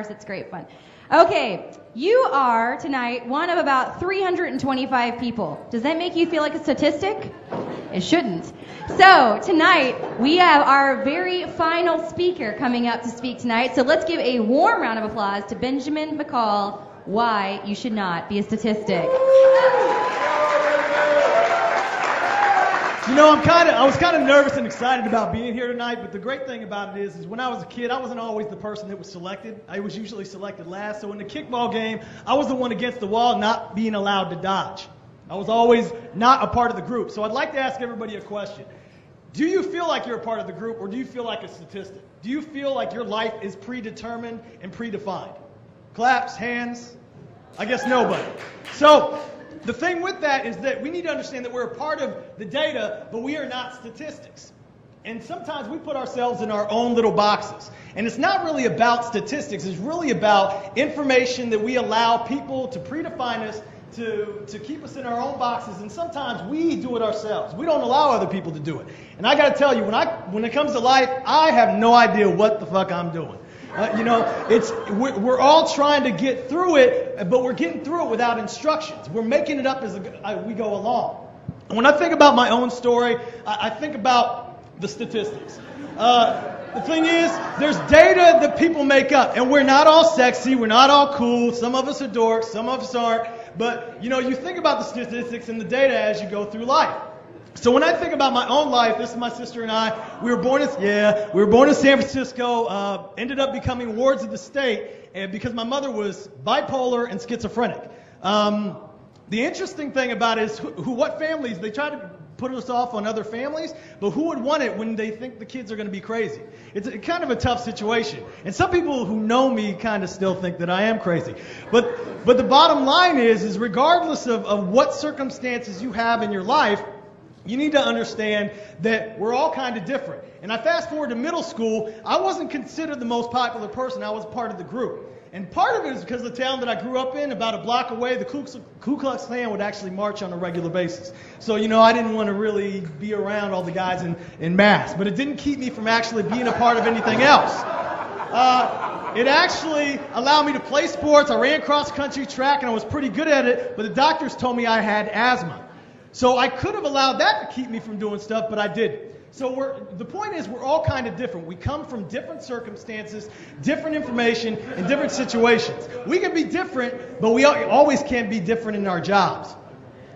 cars. It's great fun. Okay, you are tonight one of about 325 people. Does that make you feel like a statistic? It shouldn't. So tonight we have our very final speaker coming up to speak tonight. So let's give a warm round of applause to Benjamin McCall. Why you should not be a statistic. You know, I was kind of nervous and excited about being here tonight, but the great thing about it is when I was a kid, I wasn't always the person that was selected. I was usually selected last. So in the kickball game, I was the one against the wall, not being allowed to dodge. I was always not a part of the group. So I'd like to ask everybody a question. Do you feel like you're a part of the group, or do you feel like a statistic? Do you feel like your life is predetermined and predefined? Claps, hands? I guess nobody. So the thing with that is that we need to understand that we're a part of the data, but we are not statistics. And sometimes we put ourselves in our own little boxes. And it's not really about statistics. It's really about information that we allow people to predefine us, to keep us in our own boxes. And sometimes we do it ourselves. We don't allow other people to do it. And I got to tell you, when it comes to life, I have no idea what the fuck I'm doing. We're all trying to get through it, but we're getting through it without instructions. We're making it up as we go along. And when I think about my own story, I think about the statistics. The thing is, there's data that people make up, and we're not all sexy, we're not all cool. Some of us are dorks, some of us aren't. But you think about the statistics and the data as you go through life. So when I think about my own life, this is my sister and I. We were born in San Francisco. Ended up becoming wards of the state, and because my mother was bipolar and schizophrenic. The interesting thing about it is what families, they try to put us off on other families, but who would want it when they think the kids are going to be crazy? It's kind of a tough situation. And some people who know me kind of still think that I am crazy. But the bottom line is regardless of what circumstances you have in your life, you need to understand that we're all kind of different. And I fast forward to middle school, I wasn't considered the most popular person. I was part of the group. And part of it is because the town that I grew up in, about a block away, the Ku Klux Klan would actually march on a regular basis. So, I didn't want to really be around all the guys in mass. But it didn't keep me from actually being a part of anything else. It actually allowed me to play sports. I ran cross-country track, and I was pretty good at it. But the doctors told me I had asthma. So I could have allowed that to keep me from doing stuff, but I didn't. So the point is we're all kind of different. We come from different circumstances, different information, and different situations. We can be different, but we always can be different in our jobs.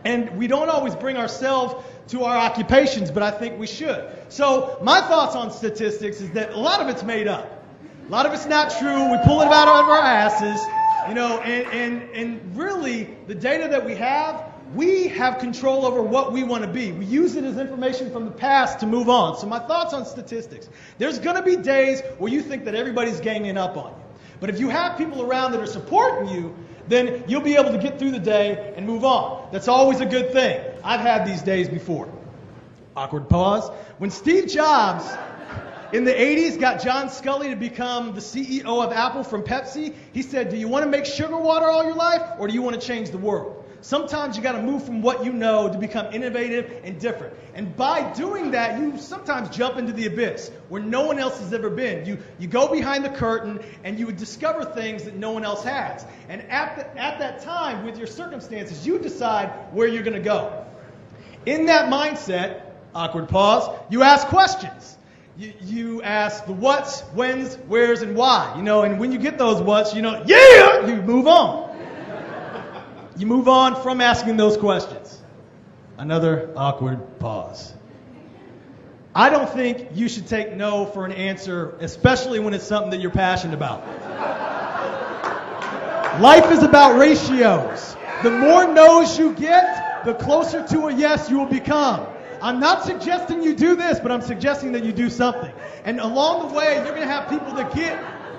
And we don't always bring ourselves to our occupations, but I think we should. So my thoughts on statistics is that a lot of it's made up. A lot of it's not true. We pull it out of our asses, and really the data that we have control over what we want to be. We use it as information from the past to move on. So my thoughts on statistics. There's going to be days where you think that everybody's ganging up on you. But if you have people around that are supporting you, then you'll be able to get through the day and move on. That's always a good thing. I've had these days before. Awkward pause. When Steve Jobs in the 80s got John Scully to become the CEO of Apple from Pepsi, he said, do you want to make sugar water all your life, or do you want to change the world? Sometimes you got to move from what you know to become innovative and different. And by doing that, you sometimes jump into the abyss where no one else has ever been. You go behind the curtain and you would discover things that no one else has. And at that time, with your circumstances, you decide where you're going to go. In that mindset, awkward pause, you ask questions. You ask the what's, when's, where's, and why. And when you get those what's, you move on. You move on from asking those questions. Another awkward pause. I don't think you should take no for an answer, especially when it's something that you're passionate about. Life is about ratios. The more no's you get, the closer to a yes you will become. I'm not suggesting you do this, but I'm suggesting that you do something. And along the way, you're going to have people that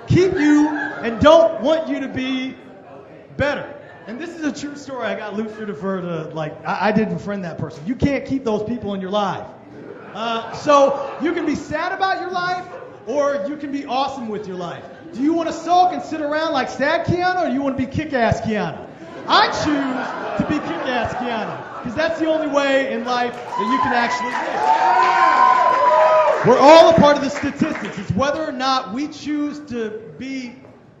keep you and don't want you to be better. And this is a true story. I got Luke Fruitifer to, I did befriend that person. You can't keep those people in your life. So you can be sad about your life, or you can be awesome with your life. Do you want to sulk and sit around like sad Kiana, or do you want to be kick-ass Kiana? I choose to be kick-ass Kiana, because that's the only way in life that you can actually live. We're all a part of the statistics. It's whether or not we choose to be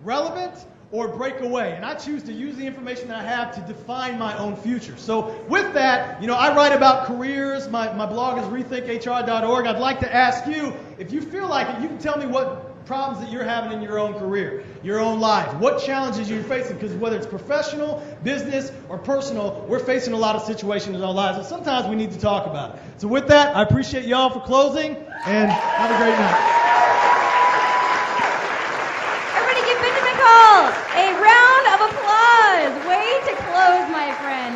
relevant, or break away. And I choose to use the information that I have to define my own future. So with that, I write about careers. My blog is rethinkhr.org. I'd like to ask you, if you feel like it, you can tell me what problems that you're having in your own career, your own life, what challenges you're facing, because whether it's professional, business, or personal, we're facing a lot of situations in our lives, and sometimes we need to talk about it. So with that, I appreciate y'all for closing, and have a great night. Everybody give Benjamin McCall a round of applause. Way to close, my friend.